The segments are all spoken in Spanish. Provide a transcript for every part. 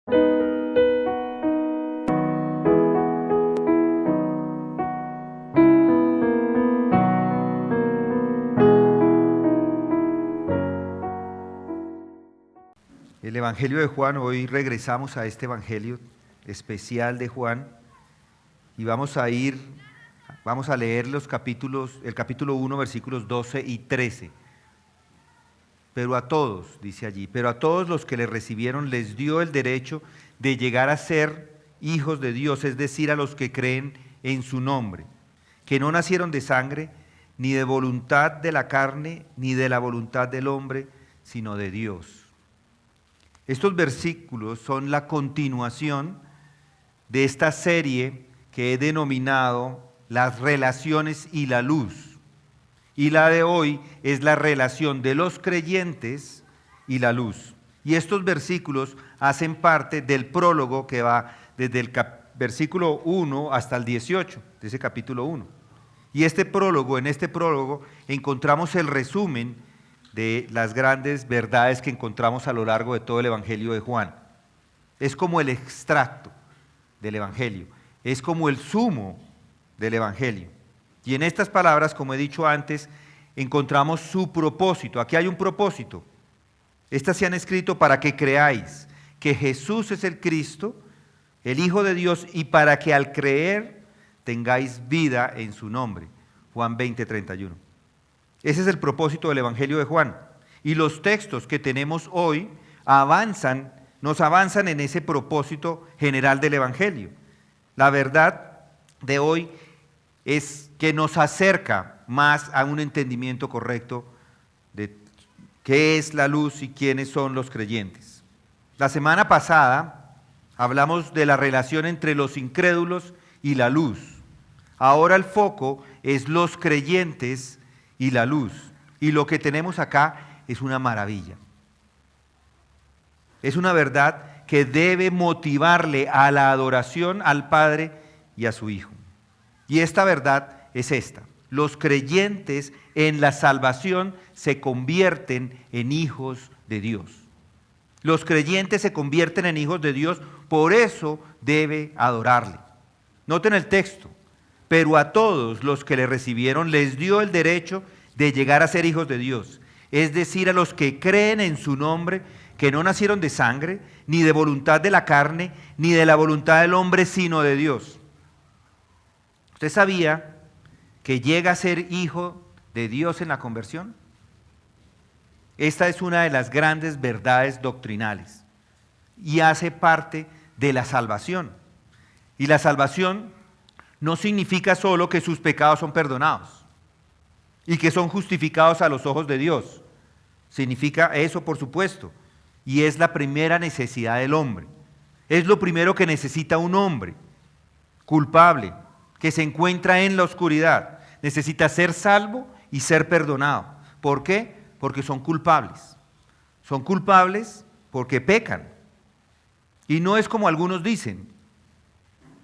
El Evangelio de Juan, hoy regresamos a este Evangelio especial de Juan y vamos a leer el capítulo 1, versículos 12 y 13. Pero a todos, dice allí, pero a todos los que le recibieron les dio el derecho de llegar a ser hijos de Dios, es decir, a los que creen en su nombre, que no nacieron de sangre, ni de voluntad de la carne, ni de la voluntad del hombre, sino de Dios. Estos versículos son la continuación de esta serie que he denominado las relaciones y la luz. Y la de hoy es la relación de los creyentes y la luz. Y estos versículos hacen parte del prólogo que va desde el versículo 1 hasta el 18 de ese capítulo 1. Y en este prólogo encontramos el resumen de las grandes verdades que encontramos a lo largo de todo el Evangelio de Juan. Es como el extracto del Evangelio, es como el sumo del Evangelio. Y en estas palabras, como he dicho antes, encontramos su propósito. Aquí hay un propósito. Estas se han escrito para que creáis que Jesús es el Cristo, el Hijo de Dios, y para que al creer tengáis vida en su nombre. Juan 20:31. Ese es el propósito del Evangelio de Juan. Y los textos que tenemos hoy nos avanzan en ese propósito general del Evangelio. La verdad de hoy es que nos acerca más a un entendimiento correcto de qué es la luz y quiénes son los creyentes. La semana pasada hablamos de la relación entre los incrédulos y la luz. Ahora el foco es los creyentes y la luz. Y lo que tenemos acá es una maravilla. Es una verdad que debe motivarle a la adoración al Padre y a su Hijo. Y esta verdad es esta: los creyentes en la salvación se convierten en hijos de Dios. Los creyentes se convierten en hijos de Dios, por eso debe adorarle. Noten el texto: pero a todos los que le recibieron les dio el derecho de llegar a ser hijos de Dios, es decir, a los que creen en su nombre, que no nacieron de sangre, ni de voluntad de la carne, ni de la voluntad del hombre, sino de Dios. ¿Usted sabía que llega a ser hijo de Dios en la conversión? Esta es una de las grandes verdades doctrinales y hace parte de la salvación. Y la salvación no significa solo que sus pecados son perdonados y que son justificados a los ojos de Dios. Significa eso, por supuesto, y es la primera necesidad del hombre. Es lo primero que necesita un hombre culpable, que se encuentra en la oscuridad. Necesita ser salvo y ser perdonado. ¿Por qué? Porque son culpables. Son culpables porque pecan. Y no es como algunos dicen,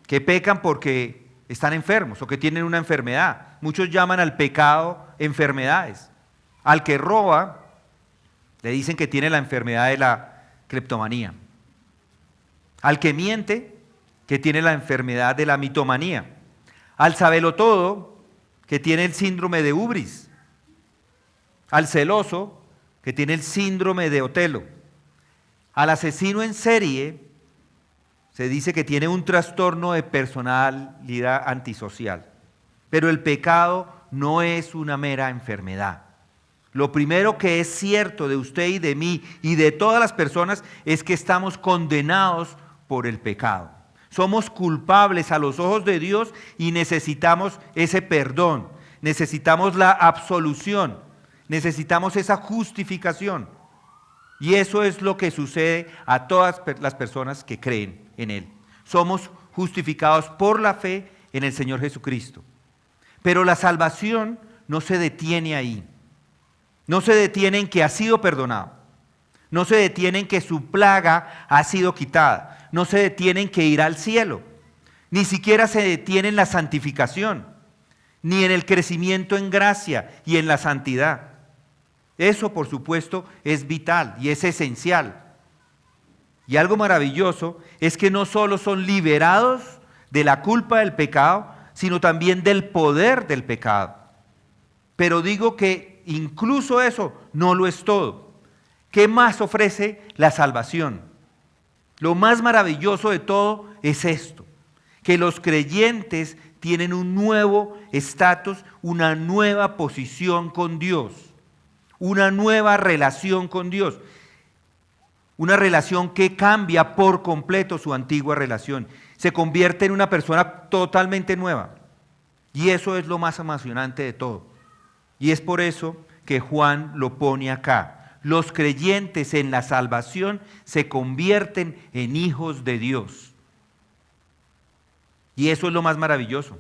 que pecan porque están enfermos o que tienen una enfermedad. Muchos llaman al pecado enfermedades. Al que roba, le dicen que tiene la enfermedad de la cleptomanía. Al que miente, que tiene la enfermedad de la mitomanía. Al sabelotodo, que tiene el síndrome de ubris. Al celoso, que tiene el síndrome de Otelo. Al asesino en serie, se dice que tiene un trastorno de personalidad antisocial. Pero el pecado no es una mera enfermedad. Lo primero que es cierto de usted y de mí y de todas las personas es que estamos condenados por el pecado. Somos culpables a los ojos de Dios y necesitamos ese perdón, necesitamos la absolución, necesitamos esa justificación. Y eso es lo que sucede a todas las personas que creen en Él. Somos justificados por la fe en el Señor Jesucristo. Pero la salvación no se detiene ahí. No se detiene en que ha sido perdonado. No se detiene en que su plaga ha sido quitada. No se detiene en que irá al cielo. Ni siquiera se detiene en la santificación, ni en el crecimiento en gracia y en la santidad. Eso, por supuesto, es vital y es esencial. Y algo maravilloso es que no solo son liberados de la culpa del pecado, sino también del poder del pecado. Pero digo que incluso eso no lo es todo. ¿Qué más ofrece la salvación? Lo más maravilloso de todo es esto, que los creyentes tienen un nuevo estatus, una nueva posición con Dios, una nueva relación con Dios, una relación que cambia por completo su antigua relación, se convierte en una persona totalmente nueva. Y eso es lo más emocionante de todo. Y es por eso que Juan lo pone acá. Los creyentes en la salvación se convierten en hijos de Dios. Y eso es lo más maravilloso.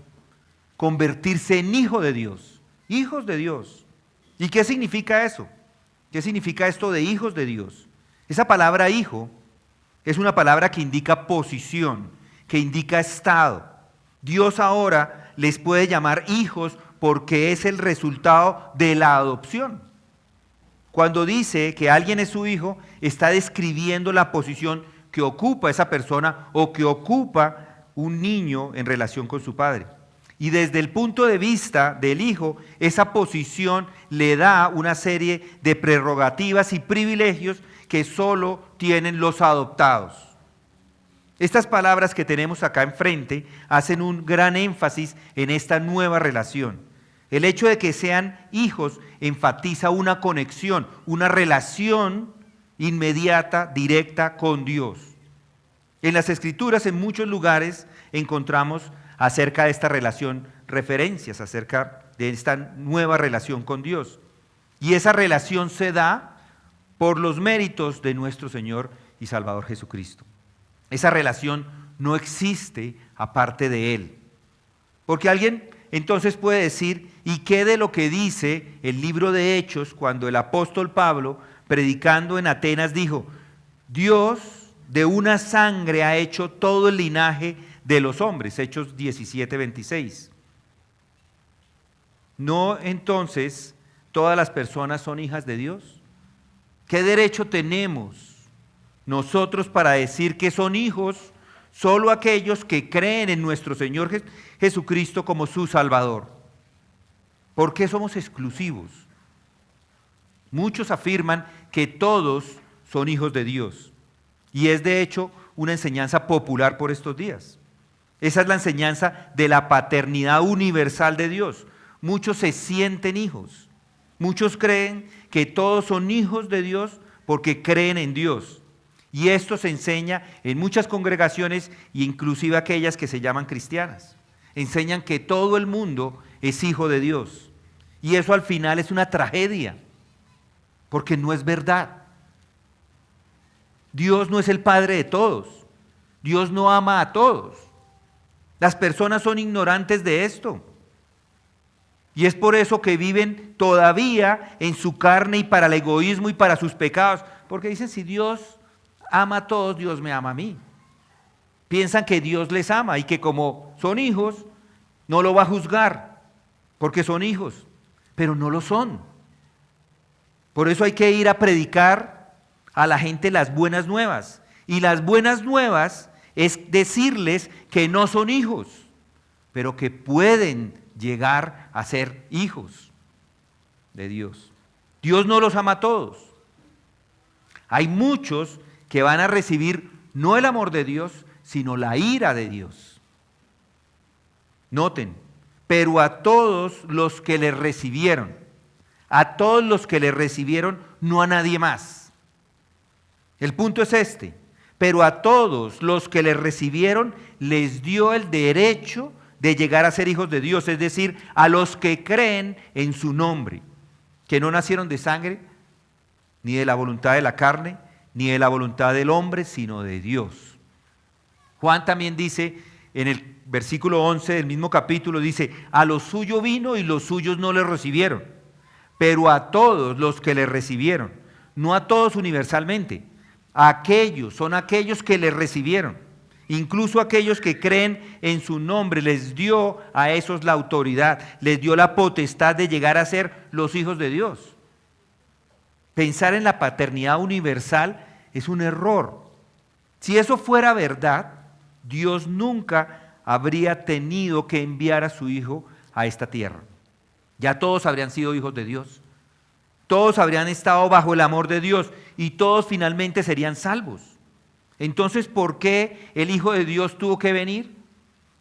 Convertirse en hijo de Dios. Hijos de Dios. ¿Y qué significa eso? ¿Qué significa esto de hijos de Dios? Esa palabra hijo es una palabra que indica posición, que indica estado. Dios ahora les puede llamar hijos porque es el resultado de la adopción. Cuando dice que alguien es su hijo, está describiendo la posición que ocupa esa persona o que ocupa un niño en relación con su padre. Y desde el punto de vista del hijo, esa posición le da una serie de prerrogativas y privilegios que solo tienen los adoptados. Estas palabras que tenemos acá enfrente hacen un gran énfasis en esta nueva relación. El hecho de que sean hijos enfatiza una conexión, una relación inmediata, directa con Dios. En las Escrituras, en muchos lugares, encontramos acerca de esta relación referencias, acerca de esta nueva relación con Dios. Y esa relación se da por los méritos de nuestro Señor y Salvador Jesucristo. Esa relación no existe aparte de Él. Porque alguien entonces puede decir, ¿y qué de lo que dice el libro de Hechos cuando el apóstol Pablo, predicando en Atenas, dijo, Dios de una sangre ha hecho todo el linaje de los hombres? Hechos 17:26. ¿No entonces todas las personas son hijas de Dios? ¿Qué derecho tenemos nosotros para decir que son hijos solo aquellos que creen en nuestro Señor Jesucristo como su Salvador? ¿Por qué somos exclusivos? Muchos afirman que todos son hijos de Dios. Y es de hecho una enseñanza popular por estos días. Esa es la enseñanza de la paternidad universal de Dios. Muchos se sienten hijos. Muchos creen que todos son hijos de Dios porque creen en Dios. Y esto se enseña en muchas congregaciones e inclusive aquellas que se llaman cristianas. Enseñan que todo el mundo es hijo de Dios. Y eso al final es una tragedia, porque no es verdad. Dios no es el Padre de todos. Dios no ama a todos. Las personas son ignorantes de esto. Y es por eso que viven todavía en su carne y para el egoísmo y para sus pecados. Porque dicen, si Dios ama a todos, Dios me ama a mí. Piensan que Dios les ama y que como son hijos, no lo va a juzgar, porque son hijos, pero no lo son. Por eso hay que ir a predicar a la gente las buenas nuevas. Y las buenas nuevas es decirles que no son hijos, pero que pueden llegar a ser hijos de Dios. Dios no los ama a todos. Hay muchos que van a recibir no el amor de Dios, sino la ira de Dios. Noten, pero a todos los que le recibieron, a todos los que le recibieron, no a nadie más. El punto es este, pero a todos los que le recibieron les dio el derecho de llegar a ser hijos de Dios, es decir, a los que creen en su nombre, que no nacieron de sangre, ni de la voluntad de la carne, ni de la voluntad del hombre, sino de Dios. Juan también dice, en el versículo 11 del mismo capítulo, dice, a lo suyo vino y los suyos no le recibieron, pero a todos los que le recibieron, no a todos universalmente, son aquellos que le recibieron. Incluso aquellos que creen en su nombre, les dio a esos la autoridad, les dio la potestad de llegar a ser los hijos de Dios. Pensar en la paternidad universal es un error. Si eso fuera verdad, Dios nunca habría tenido que enviar a su Hijo a esta tierra. Ya todos habrían sido hijos de Dios. Todos habrían estado bajo el amor de Dios y todos finalmente serían salvos. Entonces, ¿por qué el Hijo de Dios tuvo que venir?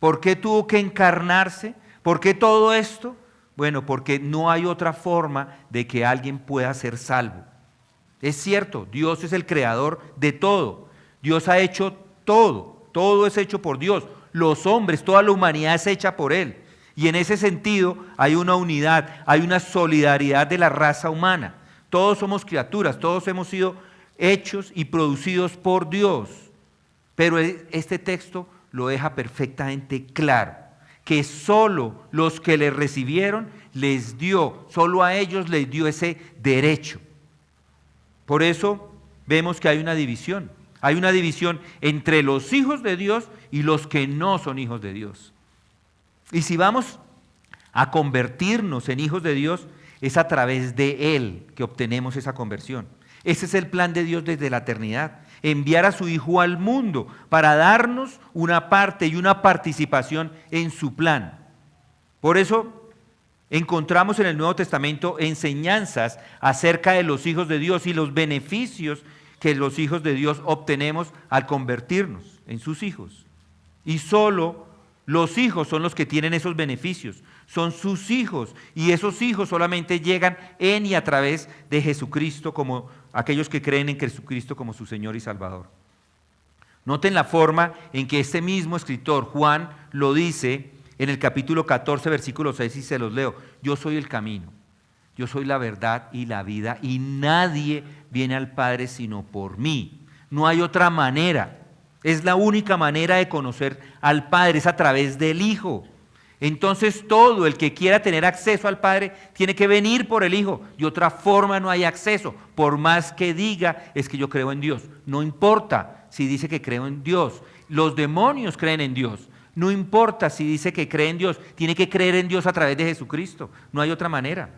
¿Por qué tuvo que encarnarse? ¿Por qué todo esto? Bueno, porque no hay otra forma de que alguien pueda ser salvo. Es cierto, Dios es el creador de todo. Dios ha hecho todo. Todo es hecho por Dios. Los hombres, toda la humanidad es hecha por Él. Y en ese sentido hay una unidad, hay una solidaridad de la raza humana. Todos somos criaturas, todos hemos sido hechos y producidos por Dios. Pero este texto lo deja perfectamente claro, que solo los que le recibieron les dio, solo a ellos les dio ese derecho. Por eso vemos que hay una división entre los hijos de Dios y los que no son hijos de Dios. Y si vamos a convertirnos en hijos de Dios, es a través de Él que obtenemos esa conversión. Ese es el plan de Dios desde la eternidad, enviar a su Hijo al mundo para darnos una parte y una participación en su plan. Por eso encontramos en el Nuevo Testamento enseñanzas acerca de los hijos de Dios y los beneficios que los hijos de Dios obtenemos al convertirnos en sus hijos. Y solo los hijos son los que tienen esos beneficios, son sus hijos, y esos hijos solamente llegan en y a través de Jesucristo, como aquellos que creen en Jesucristo como su Señor y Salvador. Noten la forma en que este mismo escritor, Juan, lo dice en el capítulo 14, versículo 6, y se los leo: yo soy el camino, yo soy la verdad y la vida, y nadie viene al Padre sino por mí. No hay otra manera. Es la única manera de conocer al Padre, es a través del Hijo. Entonces todo el que quiera tener acceso al Padre tiene que venir por el Hijo. De otra forma no hay acceso, por más que diga es que yo creo en Dios. No importa si dice que creo en Dios. Los demonios creen en Dios. No importa si dice que cree en Dios, tiene que creer en Dios a través de Jesucristo. No hay otra manera.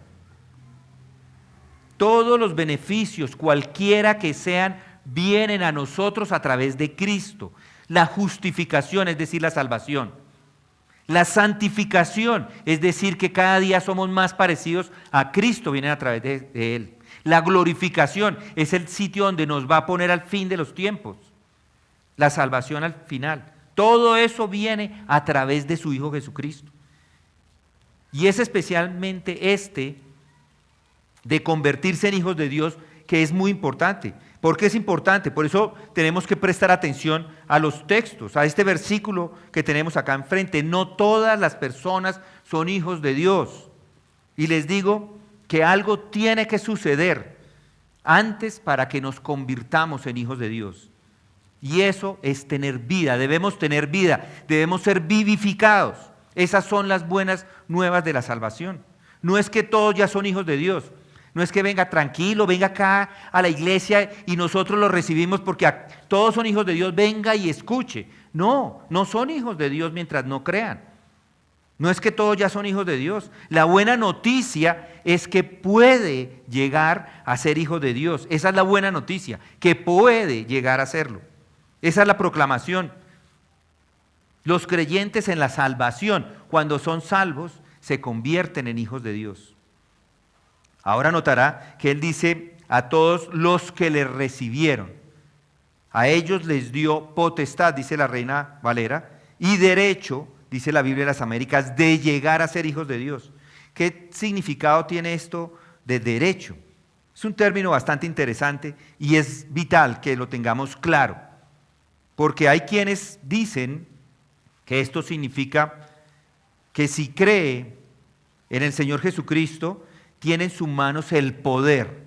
Todos los beneficios, cualquiera que sean, vienen a nosotros a través de Cristo. La justificación, es decir, la salvación. La santificación, es decir, que cada día somos más parecidos a Cristo, vienen a través de Él. La glorificación es el sitio donde nos va a poner al fin de los tiempos. La salvación al final. Todo eso viene a través de su Hijo Jesucristo. Y es especialmente de convertirse en hijos de Dios que es muy importante. ¿Por qué es importante? Por eso tenemos que prestar atención a los textos, a este versículo que tenemos acá enfrente. No todas las personas son hijos de Dios. Y les digo que algo tiene que suceder antes para que nos convirtamos en hijos de Dios. Y eso es tener vida, debemos tener vida, debemos ser vivificados. Esas son las buenas nuevas de la salvación. No es que todos ya son hijos de Dios. No es que venga tranquilo, venga acá a la iglesia y nosotros lo recibimos porque todos son hijos de Dios, venga y escuche. No, no son hijos de Dios mientras no crean. No es que todos ya son hijos de Dios. La buena noticia es que puede llegar a ser hijo de Dios. Esa es la buena noticia, que puede llegar a serlo. Esa es la proclamación. Los creyentes en la salvación, cuando son salvos, se convierten en hijos de Dios. Ahora notará que él dice a todos los que le recibieron. A ellos les dio potestad, dice la Reina Valera, y derecho, dice la Biblia de las Américas, de llegar a ser hijos de Dios. ¿Qué significado tiene esto de derecho? Es un término bastante interesante y es vital que lo tengamos claro, porque hay quienes dicen que esto significa que si cree en el Señor Jesucristo, tiene en sus manos el poder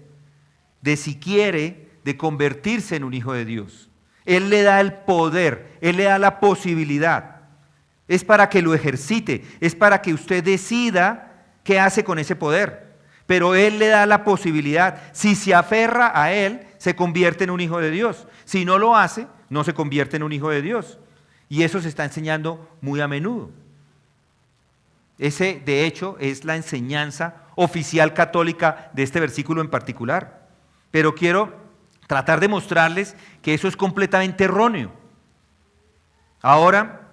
de, si quiere, de convertirse en un hijo de Dios. Él le da el poder, Él le da la posibilidad. Es para que lo ejercite, es para que usted decida qué hace con ese poder. Pero Él le da la posibilidad. Si se aferra a Él, se convierte en un hijo de Dios. Si no lo hace, no se convierte en un hijo de Dios. Y eso se está enseñando muy a menudo. Ese, de hecho, es la enseñanza oficial católica de este versículo en particular. Pero quiero tratar de mostrarles que eso es completamente erróneo. Ahora,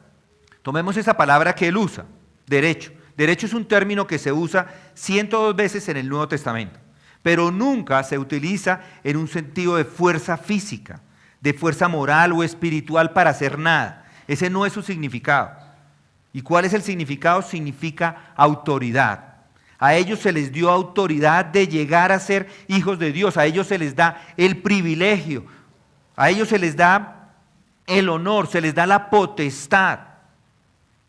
tomemos esa palabra que él usa, derecho. Derecho es un término que se usa 102 veces en el Nuevo Testamento, pero nunca se utiliza en un sentido de fuerza física, de fuerza moral o espiritual para hacer nada. Ese no es su significado. ¿Y cuál es el significado? Significa autoridad. A ellos se les dio autoridad de llegar a ser hijos de Dios. A ellos se les da el privilegio. A ellos se les da el honor, se les da la potestad.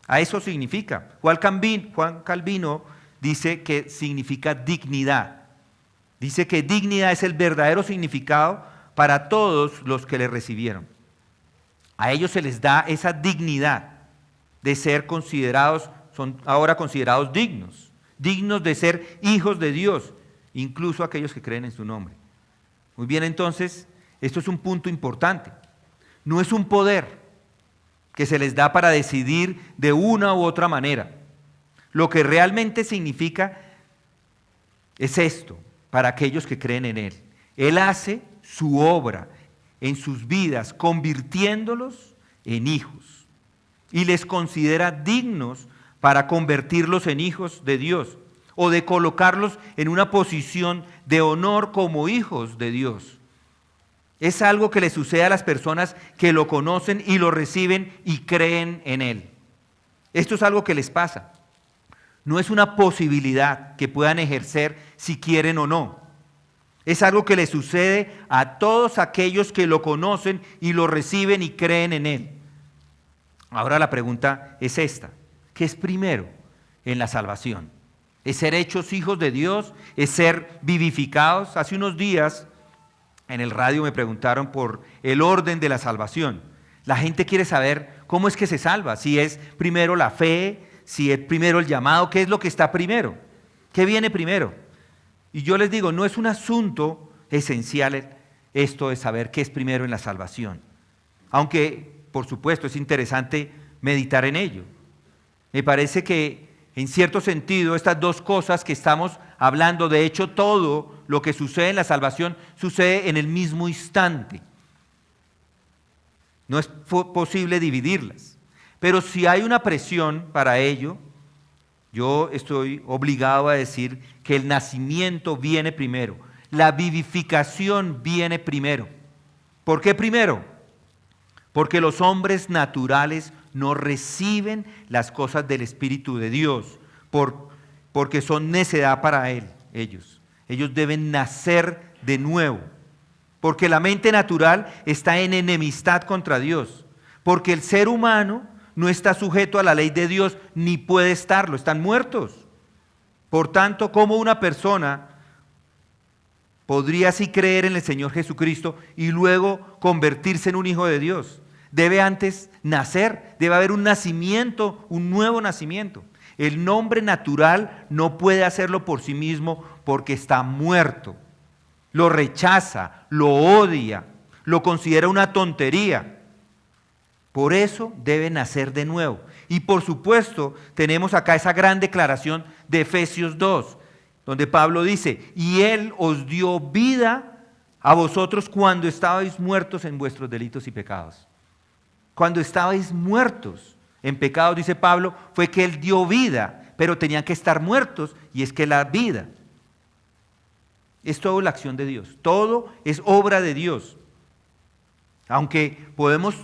A eso significa. Juan Calvino dice que significa dignidad. Dice que dignidad es el verdadero significado para todos los que le recibieron. A ellos se les da esa dignidad de ser considerados, son ahora considerados dignos de ser hijos de Dios, incluso aquellos que creen en su nombre. Muy bien, entonces, esto es un punto importante. No es un poder que se les da para decidir de una u otra manera. Lo que realmente significa es esto, para aquellos que creen en Él. Él hace su obra en sus vidas, convirtiéndolos en hijos, y les considera dignos para convertirlos en hijos de Dios, o de colocarlos en una posición de honor como hijos de Dios. Es algo que le sucede a las personas que lo conocen y lo reciben y creen en Él. Esto es algo que les pasa. No es una posibilidad que puedan ejercer si quieren o no. Es algo que le sucede a todos aquellos que lo conocen y lo reciben y creen en Él. Ahora la pregunta es esta: ¿qué es primero en la salvación? ¿Es ser hechos hijos de Dios? ¿Es ser vivificados? Hace unos días en el radio me preguntaron por el orden de la salvación. La gente quiere saber cómo es que se salva, si es primero la fe, si es primero el llamado, ¿qué es lo que está primero? ¿Qué viene primero? Y yo les digo, no es un asunto esencial esto de saber qué es primero en la salvación. Aunque, por supuesto, es interesante meditar en ello. Me parece que, en cierto sentido, estas dos cosas que estamos hablando, de hecho, todo lo que sucede en la salvación sucede en el mismo instante. No es posible dividirlas. Pero si hay una presión para ello, yo estoy obligado a decir que el nacimiento viene primero, la vivificación viene primero. ¿Por qué primero? Porque los hombres naturales no reciben las cosas del Espíritu de Dios, porque son necedad para ellos. Ellos deben nacer de nuevo, porque la mente natural está en enemistad contra Dios, porque el ser humano no está sujeto a la ley de Dios, ni puede estarlo, están muertos. Por tanto, ¿cómo una persona podría así creer en el Señor Jesucristo y luego convertirse en un hijo de Dios? Debe antes nacer, debe haber un nacimiento, un nuevo nacimiento. El hombre natural no puede hacerlo por sí mismo porque está muerto. Lo rechaza, lo odia, lo considera una tontería. Por eso debe nacer de nuevo. Y por supuesto, tenemos acá esa gran declaración de Efesios 2, donde Pablo dice, y Él os dio vida a vosotros cuando estabais muertos en vuestros delitos y pecados. Cuando estabais muertos en pecados, dice Pablo, fue que Él dio vida, pero tenían que estar muertos, y es que la vida es toda la acción de Dios, todo es obra de Dios. Aunque podemos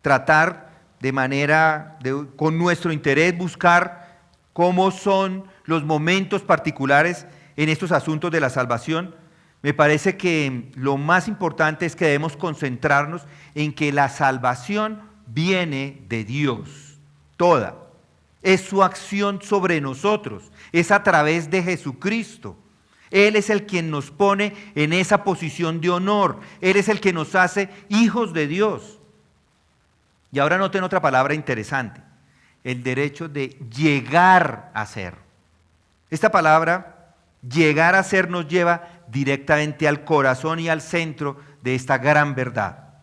tratar de manera, con nuestro interés, buscar cómo son los momentos particulares en estos asuntos de la salvación, me parece que lo más importante es que debemos concentrarnos en que la salvación viene de Dios, toda. Es su acción sobre nosotros, es a través de Jesucristo. Él es el quien nos pone en esa posición de honor, Él es el que nos hace hijos de Dios. Y ahora noten otra palabra interesante, el derecho de llegar a ser. Esta palabra, llegar a ser, nos lleva directamente al corazón y al centro de esta gran verdad.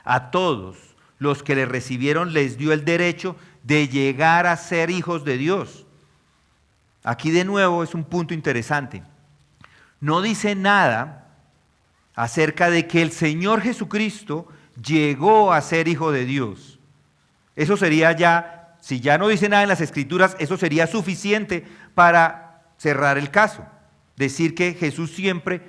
A todos los que le recibieron les dio el derecho de llegar a ser hijos de Dios. Aquí de nuevo es un punto interesante. No dice nada acerca de que el Señor Jesucristo llegó a ser Hijo de Dios. Eso sería ya, si ya no dice nada en las Escrituras, eso sería suficiente para cerrar el caso. Decir que Jesús siempre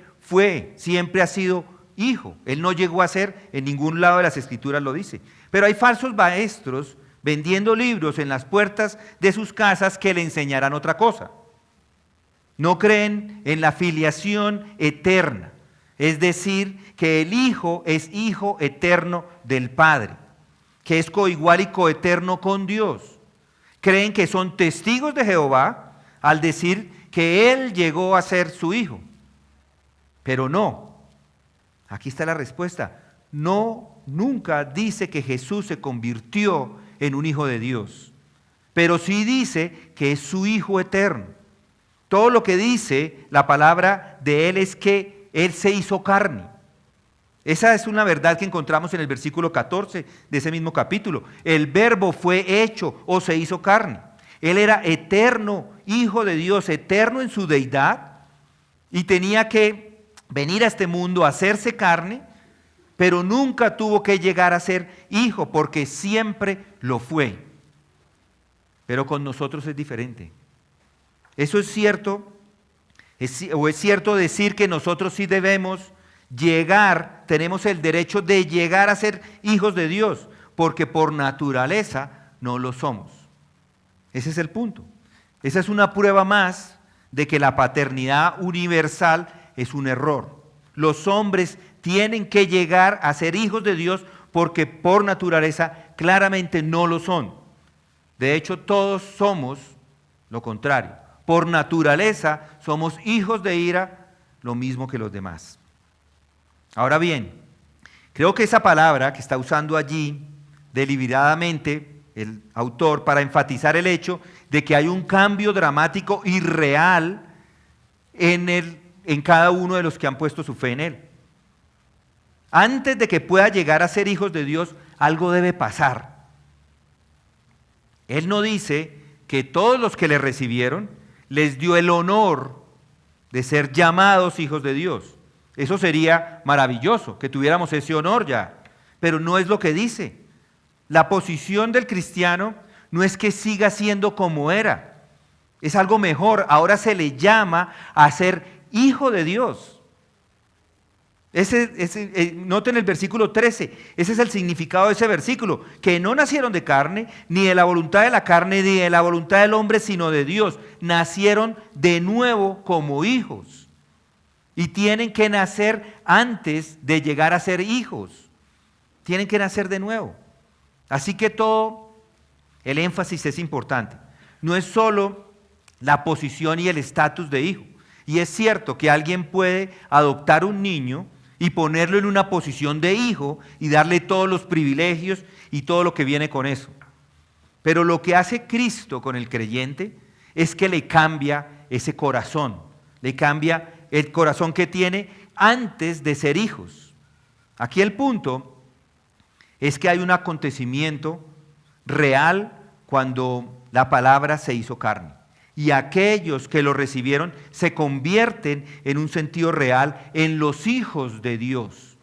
ha sido Hijo. Él no llegó a ser, en ningún lado de las Escrituras lo dice. Pero hay falsos maestros vendiendo libros en las puertas de sus casas que le enseñarán otra cosa. No creen en la filiación eterna, es decir, que el Hijo es Hijo eterno del Padre, que es coigual y coeterno con Dios. Creen que son testigos de Jehová al decir que Él llegó a ser su Hijo. Pero no. Aquí está la respuesta. No, nunca dice que Jesús se convirtió en un hijo de Dios, pero sí dice que es su Hijo eterno. Todo lo que dice la palabra de Él es que Él se hizo carne. Esa es una verdad que encontramos en el versículo 14 de ese mismo capítulo. El Verbo fue hecho o se hizo carne. Él era eterno, Hijo de Dios, eterno en su deidad, y tenía que venir a este mundo a hacerse carne, pero nunca tuvo que llegar a ser hijo, porque siempre lo fue. Pero con nosotros es diferente. Eso es cierto, es cierto decir que nosotros sí debemos llegar, tenemos el derecho de llegar a ser hijos de Dios, porque por naturaleza no lo somos. Ese es el punto. Esa es una prueba más de que la paternidad universal es un error. Los hombres tienen que llegar a ser hijos de Dios porque por naturaleza claramente no lo son. De hecho, todos somos lo contrario. Por naturaleza somos hijos de ira, lo mismo que los demás. Ahora bien, creo que esa palabra que está usando allí deliberadamente el autor para enfatizar el hecho de que hay un cambio dramático y real en cada uno de los que han puesto su fe en Él. Antes de que pueda llegar a ser hijos de Dios, algo debe pasar. Él no dice que todos los que le recibieron les dio el honor de ser llamados hijos de Dios. Eso sería maravilloso, que tuviéramos ese honor ya, pero no es lo que dice. La posición del cristiano no es que siga siendo como era, es algo mejor. Ahora se le llama a ser hijo de Dios. Noten el versículo 13, ese es el significado de ese versículo, que no nacieron de carne, ni de la voluntad de la carne, ni de la voluntad del hombre, sino de Dios. Nacieron de nuevo como hijos. Y tienen que nacer antes de llegar a ser hijos. Tienen que nacer de nuevo. Así que todo el énfasis es importante. No es solo la posición y el estatus de hijo. Y es cierto que alguien puede adoptar un niño y ponerlo en una posición de hijo y darle todos los privilegios y todo lo que viene con eso. Pero lo que hace Cristo con el creyente es que le cambia ese corazón, le cambia el corazón que tiene antes de ser hijos. Aquí el punto es que hay un acontecimiento real cuando la palabra se hizo carne. Y aquellos que lo recibieron se convierten en un sentido real en los hijos de Dios.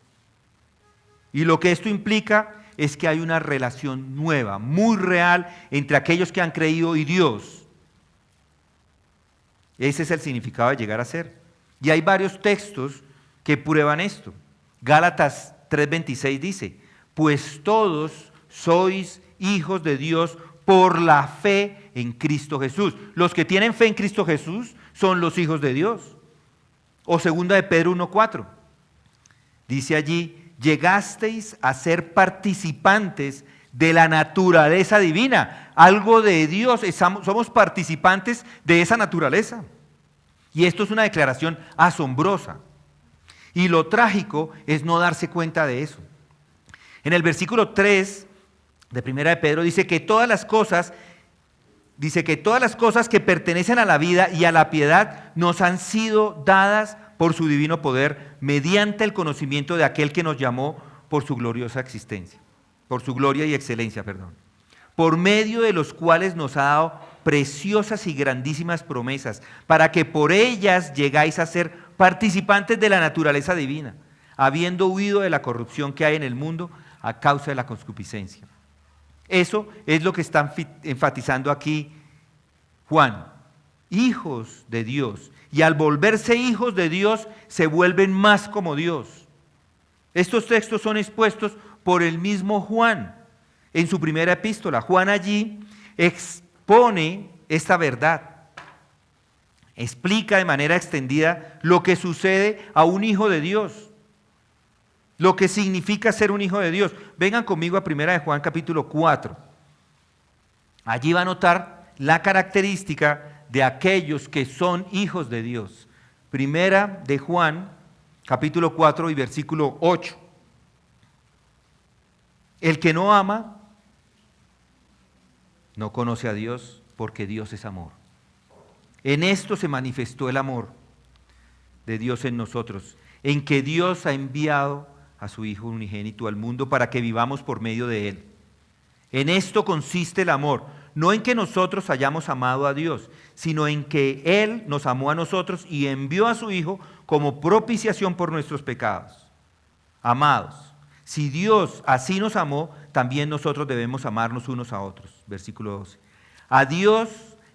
Y lo que esto implica es que hay una relación nueva, muy real, entre aquellos que han creído y Dios. Ese es el significado de llegar a ser. Y hay varios textos que prueban esto. Gálatas 3:26 dice, pues todos sois hijos de Dios por la fe en Cristo Jesús. Los que tienen fe en Cristo Jesús son los hijos de Dios. O segunda de Pedro 1:4. Dice allí, llegasteis a ser participantes de la naturaleza divina. Algo de Dios, somos participantes de esa naturaleza. Y esto es una declaración asombrosa. Y lo trágico es no darse cuenta de eso. En el versículo 3 de Primera de Pedro dice que todas las cosas que pertenecen a la vida y a la piedad nos han sido dadas por su divino poder mediante el conocimiento de aquel que nos llamó por su gloriosa existencia, por su gloria y excelencia, por medio de los cuales nos ha dado preciosas y grandísimas promesas, para que por ellas llegáis a ser participantes de la naturaleza divina, habiendo huido de la corrupción que hay en el mundo a causa de la concupiscencia. Eso es lo que está enfatizando aquí Juan. Hijos de Dios. Y al volverse hijos de Dios, se vuelven más como Dios. Estos textos son expuestos por el mismo Juan en su primera epístola. Juan allí expone esta verdad. Explica de manera extendida lo que sucede a un hijo de Dios. Lo que significa ser un hijo de Dios. Vengan conmigo a primera de Juan capítulo 4. Allí va a notar la característica de aquellos que son hijos de Dios. Primera de Juan, capítulo 4 y versículo 8. El que no ama, no conoce a Dios, porque Dios es amor. En esto se manifestó el amor de Dios en nosotros, en que Dios ha enviado a su Hijo unigénito al mundo para que vivamos por medio de Él. En esto consiste el amor, no en que nosotros hayamos amado a Dios, sino en que Él nos amó a nosotros y envió a su Hijo como propiciación por nuestros pecados. Amados, si Dios así nos amó, también nosotros debemos amarnos unos a otros. Versículo 12. A Dios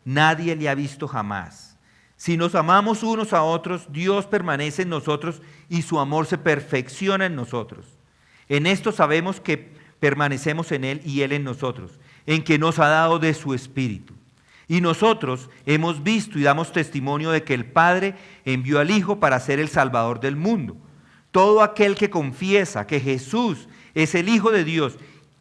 nadie le ha visto jamás. Si nos amamos unos a otros, Dios permanece en nosotros y su amor se perfecciona en nosotros. En esto sabemos que permanecemos en Él y Él en nosotros, en que nos ha dado de su Espíritu. Y nosotros hemos visto y damos testimonio de que el Padre envió al Hijo para ser el Salvador del mundo. Todo aquel que confiesa que Jesús es el Hijo de Dios,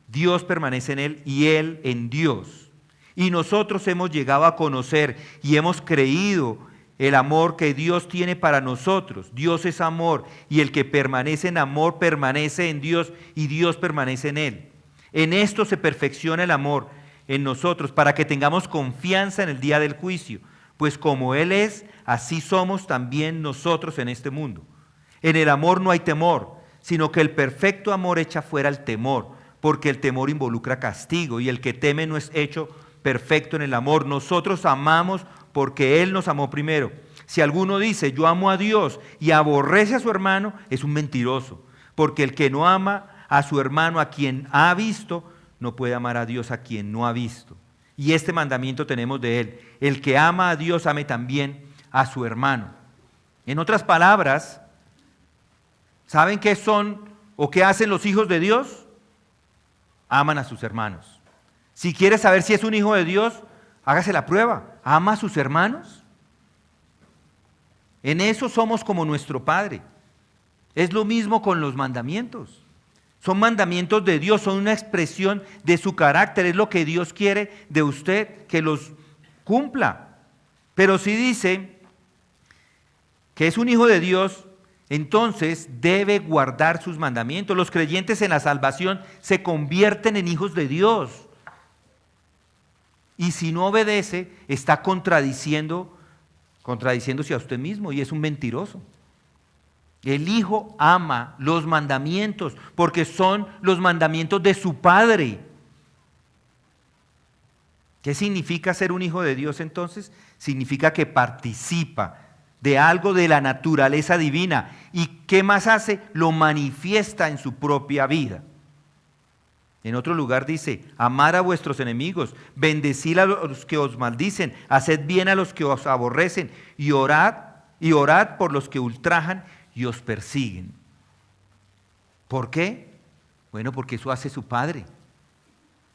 Dios permanece en Él y Él en Dios. Y nosotros hemos llegado a conocer y hemos creído el amor que Dios tiene para nosotros. Dios es amor y el que permanece en amor permanece en Dios y Dios permanece en Él. En esto se perfecciona el amor en nosotros para que tengamos confianza en el día del juicio, pues como Él es, así somos también nosotros en este mundo. En el amor no hay temor, sino que el perfecto amor echa fuera el temor, porque el temor involucra castigo y el que teme no es hecho perfecto en el amor. Nosotros amamos porque Él nos amó primero. Si alguno dice yo amo a Dios y aborrece a su hermano, es un mentiroso, porque el que no ama a su hermano a quien ha visto, no puede amar a Dios a quien no ha visto. Y este mandamiento tenemos de Él: el que ama a Dios, ame también a su hermano. En otras palabras, ¿saben qué son o qué hacen los hijos de Dios? Aman a sus hermanos. Si quiere saber si es un hijo de Dios, hágase la prueba. ¿Ama a sus hermanos? En eso somos como nuestro Padre. Es lo mismo con los mandamientos. Son mandamientos de Dios, son una expresión de su carácter. Es lo que Dios quiere de usted, que los cumpla. Pero si dice que es un hijo de Dios, entonces debe guardar sus mandamientos. Los creyentes en la salvación se convierten en hijos de Dios. Y si no obedece, está contradiciéndose a usted mismo y es un mentiroso. El Hijo ama los mandamientos porque son los mandamientos de su Padre. ¿Qué significa ser un hijo de Dios entonces? Significa que participa de algo de la naturaleza divina. ¿Y qué más hace? Lo manifiesta en su propia vida. En otro lugar dice: amar a vuestros enemigos, bendecid a los que os maldicen, haced bien a los que os aborrecen y orad por los que ultrajan y os persiguen. ¿Por qué? Bueno, porque eso hace su Padre.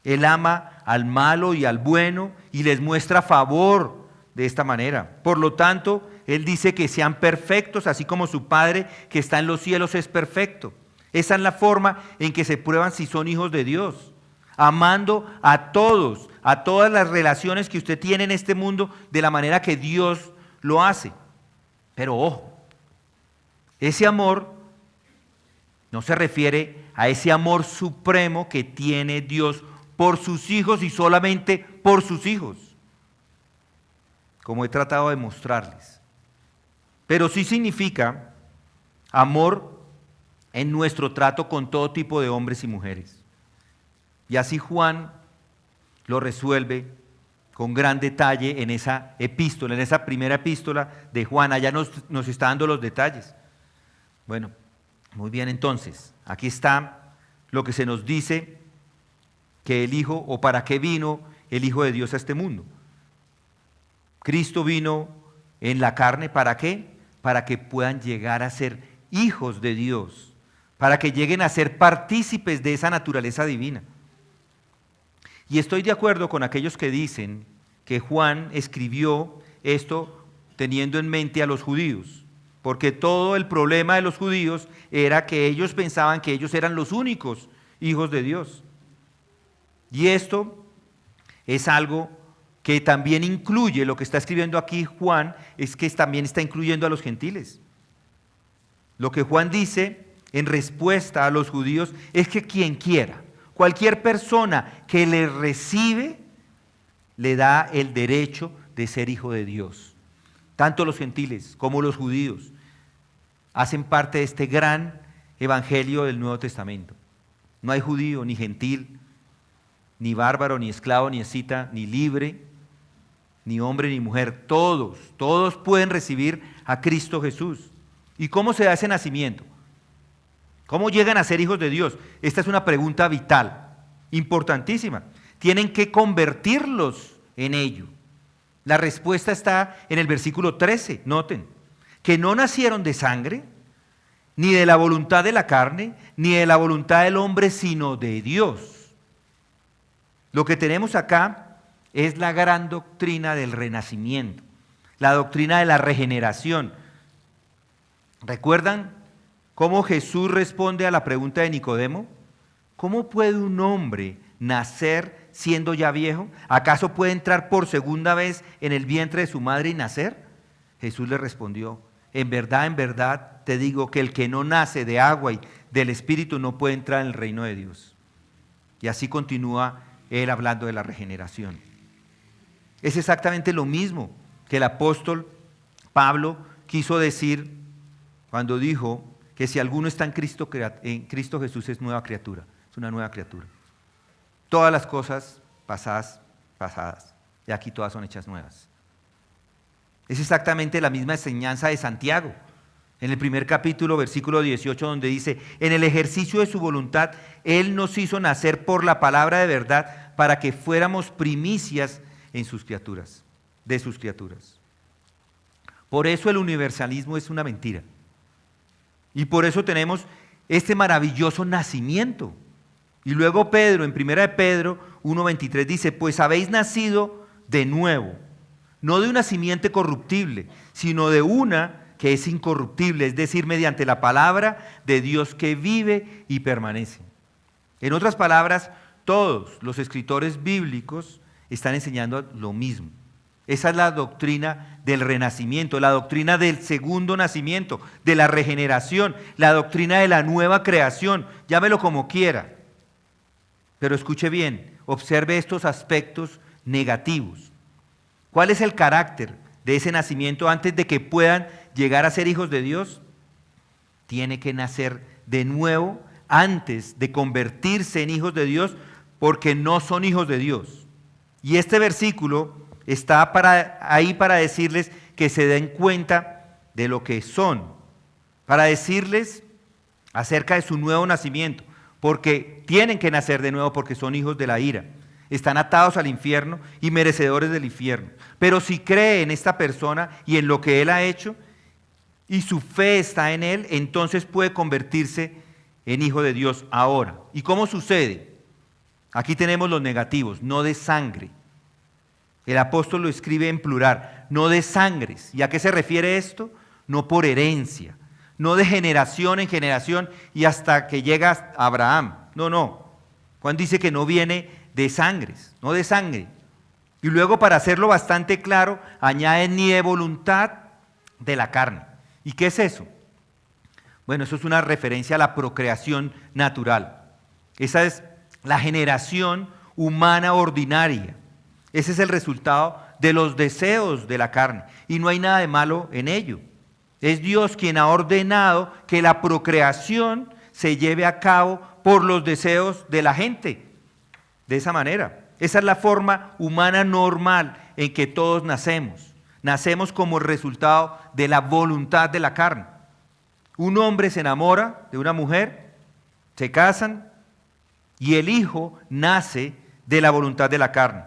Él ama al malo y al bueno y les muestra favor de esta manera. Por lo tanto, Él dice que sean perfectos, así como su Padre que está en los cielos es perfecto. Esa es la forma en que se prueban si son hijos de Dios, amando a todos, a todas las relaciones que usted tiene en este mundo de la manera que Dios lo hace. Pero ojo, ese amor no se refiere a ese amor supremo que tiene Dios por sus hijos y solamente por sus hijos, como he tratado de mostrarles. Pero sí significa amor en nuestro trato con todo tipo de hombres y mujeres. Y así Juan lo resuelve con gran detalle en esa epístola, en esa primera epístola de Juan. Allá nos está dando los detalles. Bueno, Muy bien, entonces, aquí está lo que se nos dice que el Hijo, o para qué vino el Hijo de Dios a este mundo. Cristo vino en la carne, ¿para qué? Para que puedan llegar a ser hijos de Dios, para que lleguen a ser partícipes de esa naturaleza divina. Y estoy de acuerdo con aquellos que dicen que Juan escribió esto teniendo en mente a los judíos, porque todo el problema de los judíos era que ellos pensaban que ellos eran los únicos hijos de Dios. Y esto es algo que también incluye, lo que está escribiendo aquí Juan, es que también está incluyendo a los gentiles. Lo que Juan dice en respuesta a los judíos es que quien quiera, cualquier persona que le recibe, le da el derecho de ser hijo de Dios. Tanto los gentiles como los judíos hacen parte de este gran evangelio del Nuevo Testamento. No hay judío, ni gentil, ni bárbaro, ni esclavo, ni escita, ni libre, ni hombre, ni mujer. Todos pueden recibir a Cristo Jesús. ¿Y cómo se da ese nacimiento? ¿Cómo llegan a ser hijos de Dios? Esta es una pregunta vital, importantísima. Tienen que convertirlos en ello. La respuesta está en el versículo 13, noten, que no nacieron de sangre, ni de la voluntad de la carne, ni de la voluntad del hombre, sino de Dios. Lo que tenemos acá es la gran doctrina del renacimiento, la doctrina de la regeneración. ¿Recuerdan cómo Jesús responde a la pregunta de Nicodemo? ¿Cómo puede un hombre nacer siendo ya viejo? ¿Acaso puede entrar por segunda vez en el vientre de su madre y nacer? Jesús le respondió, en verdad te digo que el que no nace de agua y del Espíritu no puede entrar en el reino de Dios. Y así continúa él hablando de la regeneración. Es exactamente lo mismo que el apóstol Pablo quiso decir cuando dijo que si alguno está en Cristo Jesús es nueva criatura, es una nueva criatura. Todas las cosas pasadas, y aquí todas son hechas nuevas. Es exactamente la misma enseñanza de Santiago, en el primer capítulo, versículo 18, donde dice, en el ejercicio de su voluntad, Él nos hizo nacer por la palabra de verdad, para que fuéramos primicias en sus criaturas, de sus criaturas. Por eso el universalismo es una mentira. Y por eso tenemos este maravilloso nacimiento. Y luego Pedro, en 1 de Pedro 1:23 dice, pues habéis nacido de nuevo, no de una simiente corruptible, sino de una que es incorruptible, es decir, mediante la palabra de Dios que vive y permanece. En otras palabras, todos los escritores bíblicos están enseñando lo mismo. Esa es la doctrina del renacimiento, la doctrina del segundo nacimiento, de la regeneración, la doctrina de la nueva creación, llámelo como quiera. Pero escuche bien, observe estos aspectos negativos. ¿Cuál es el carácter de ese nacimiento antes de que puedan llegar a ser hijos de Dios? Tiene que nacer de nuevo antes de convertirse en hijos de Dios, porque no son hijos de Dios. Y este versículo está ahí para decirles que se den cuenta de lo que son, para decirles acerca de su nuevo nacimiento, porque tienen que nacer de nuevo porque son hijos de la ira, están atados al infierno y merecedores del infierno. Pero si cree en esta persona y en lo que Él ha hecho, y su fe está en Él, entonces puede convertirse en hijo de Dios ahora. ¿Y cómo sucede? Aquí tenemos los negativos, no de sangre. El apóstol lo escribe en plural, no de sangres. ¿Y a qué se refiere esto? No por herencia, no de generación en generación y hasta que llega a Abraham. No. Juan dice que no viene de sangres, no de sangre. Y luego, para hacerlo bastante claro, añade ni de voluntad de la carne. ¿Y qué es eso? Bueno, eso es una referencia a la procreación natural. Esa es la generación humana ordinaria. Ese es el resultado de los deseos de la carne. Y no hay nada de malo en ello. Es Dios quien ha ordenado que la procreación se lleve a cabo por los deseos de la gente. De esa manera. Esa es la forma humana normal en que todos nacemos. Nacemos como resultado de la voluntad de la carne. Un hombre se enamora de una mujer, se casan y el hijo nace de la voluntad de la carne.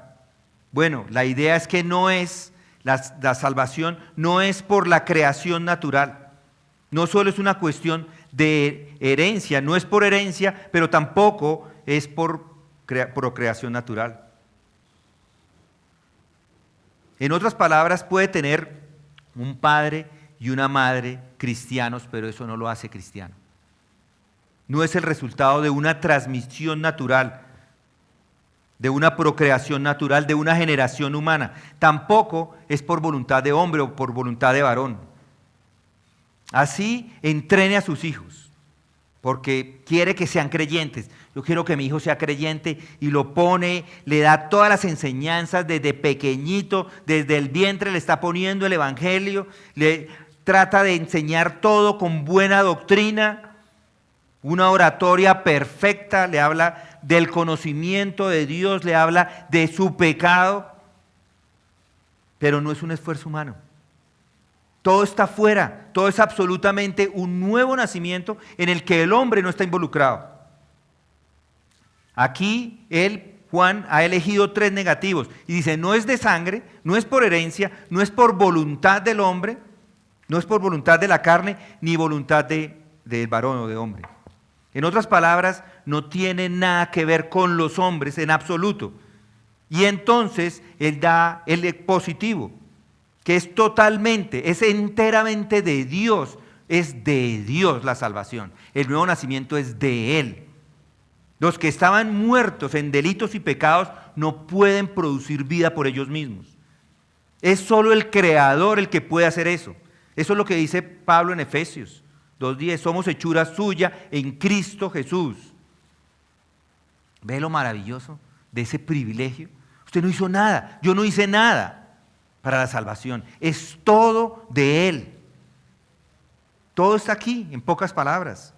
Bueno, la idea es que no es, la salvación no es por la creación natural. No solo es una cuestión de herencia, no es por herencia, pero tampoco es por procreación natural. En otras palabras, puede tener un padre y una madre cristianos, pero eso no lo hace cristiano. No es el resultado de una transmisión natural, de una procreación natural, de una generación humana. Tampoco es por voluntad de hombre o por voluntad de varón. Así entrene a sus hijos, porque quiere que sean creyentes. Yo quiero que mi hijo sea creyente y lo pone, le da todas las enseñanzas desde pequeñito, desde el vientre le está poniendo el evangelio, le trata de enseñar todo con buena doctrina, una oratoria perfecta, le habla del conocimiento de Dios, le habla de su pecado, pero no es un esfuerzo humano. Todo está fuera, todo es absolutamente un nuevo nacimiento en el que el hombre no está involucrado. Aquí Juan ha elegido 3 negativos y dice, no es de sangre, no es por herencia, no es por voluntad del hombre, no es por voluntad de la carne, ni voluntad del varón o de hombre. En otras palabras, no tiene nada que ver con los hombres en absoluto. Y entonces él da el positivo, que es totalmente, es enteramente de Dios, es de Dios la salvación. El nuevo nacimiento es de Él. Los que estaban muertos en delitos y pecados no pueden producir vida por ellos mismos. Es solo el Creador el que puede hacer eso. Eso es lo que dice Pablo en Efesios 2:10, somos hechura suya en Cristo Jesús. ¿Ve lo maravilloso de ese privilegio? Usted no hizo nada, yo no hice nada para la salvación. Es todo de Él. Todo está aquí, en pocas palabras.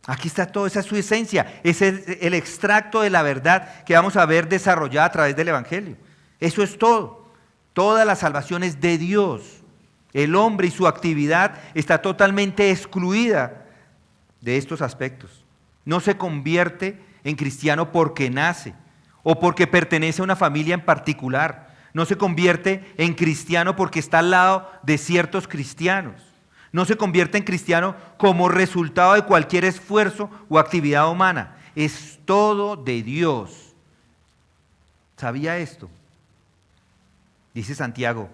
Aquí está todo, esa es su esencia. Ese es el extracto de la verdad que vamos a ver desarrollada a través del Evangelio. Eso es todo. Toda la salvación es de Dios. El hombre y su actividad está totalmente excluida de estos aspectos. No se convierte en cristiano porque nace o porque pertenece a una familia en particular. No se convierte en cristiano porque está al lado de ciertos cristianos. No se convierte en cristiano como resultado de cualquier esfuerzo o actividad humana. Es todo de Dios. ¿Sabía esto? Dice Santiago,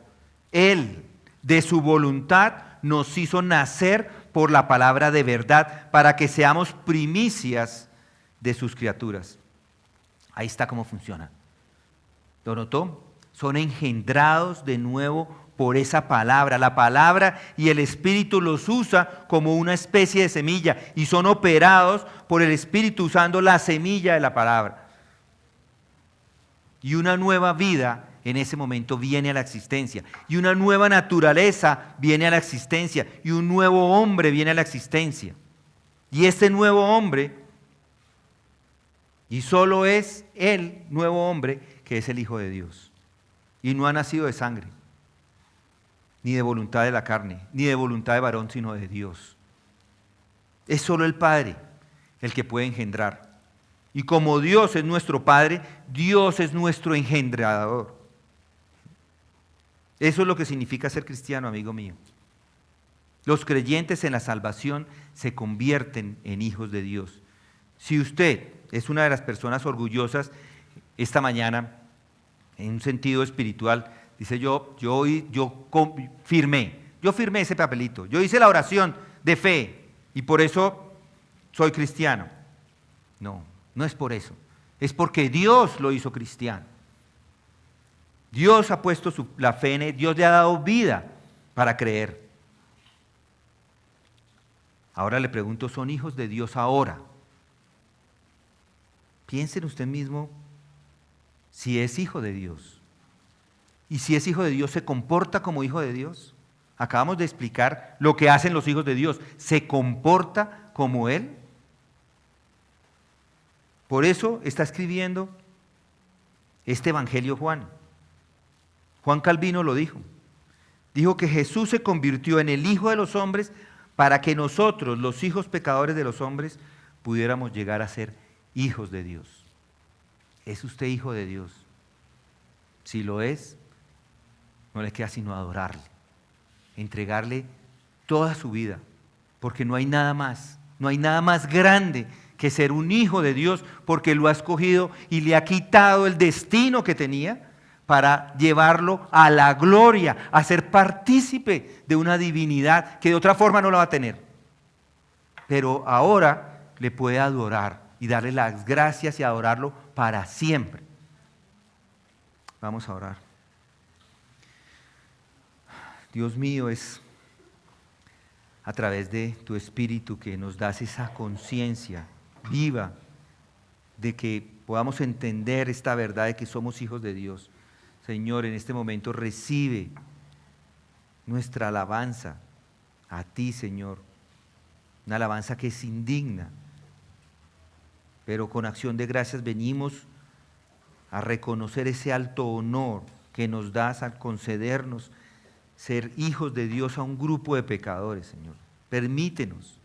Él de su voluntad nos hizo nacer por la palabra de verdad para que seamos primicias de sus criaturas. Ahí está cómo funciona. ¿Lo notó? Son engendrados de nuevo por esa palabra. La palabra y el Espíritu los usa como una especie de semilla y son operados por el Espíritu usando la semilla de la palabra. Y una nueva vida en ese momento viene a la existencia. Y una nueva naturaleza viene a la existencia. Y un nuevo hombre viene a la existencia. Y este nuevo hombre, y solo es el nuevo hombre que es el Hijo de Dios. Y no ha nacido de sangre, ni de voluntad de la carne, ni de voluntad de varón, sino de Dios. Es solo el Padre el que puede engendrar. Y como Dios es nuestro Padre, Dios es nuestro engendrador. Eso es lo que significa ser cristiano, amigo mío. Los creyentes en la salvación se convierten en hijos de Dios. Si usted es una de las personas orgullosas esta mañana, en un sentido espiritual, dice yo firmé ese papelito, yo hice la oración de fe y por eso soy cristiano. No, no es por eso, es porque Dios lo hizo cristiano. Dios ha puesto la fe en él, Dios le ha dado vida para creer. Ahora le pregunto, ¿son hijos de Dios ahora? Piense en usted mismo si es hijo de Dios. Y si es hijo de Dios, ¿se comporta como hijo de Dios? Acabamos de explicar lo que hacen los hijos de Dios. ¿Se comporta como Él? Por eso está escribiendo este Evangelio Juan. Juan Calvino lo dijo. Dijo que Jesús se convirtió en el Hijo de los hombres para que nosotros, los hijos pecadores de los hombres, pudiéramos llegar a ser hijos de Dios. ¿Es usted hijo de Dios? Si lo es, no le queda sino adorarle, entregarle toda su vida, porque no hay nada más grande que ser un hijo de Dios, porque lo ha escogido y le ha quitado el destino que tenía para llevarlo a la gloria, a ser partícipe de una divinidad que de otra forma no la va a tener. Pero ahora le puede adorar y darle las gracias y adorarlo para siempre. Vamos a orar. Dios mío, es a través de tu Espíritu que nos das esa conciencia viva de que podamos entender esta verdad de que somos hijos de Dios. Señor, en este momento recibe nuestra alabanza a ti, Señor, una alabanza que es indigna, pero con acción de gracias venimos a reconocer ese alto honor que nos das al concedernos ser hijos de Dios a un grupo de pecadores, Señor. Permítenos,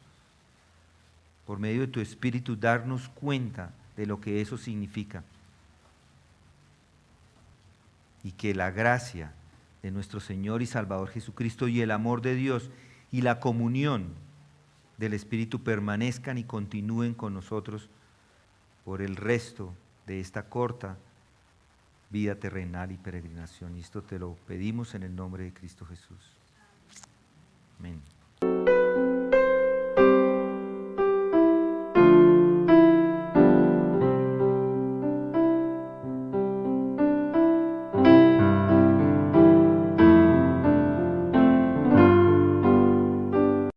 por medio de tu Espíritu, darnos cuenta de lo que eso significa. Y que la gracia de nuestro Señor y Salvador Jesucristo y el amor de Dios y la comunión del Espíritu permanezcan y continúen con nosotros por el resto de esta corta vida terrenal y peregrinación. Y esto te lo pedimos en el nombre de Cristo Jesús. Amén.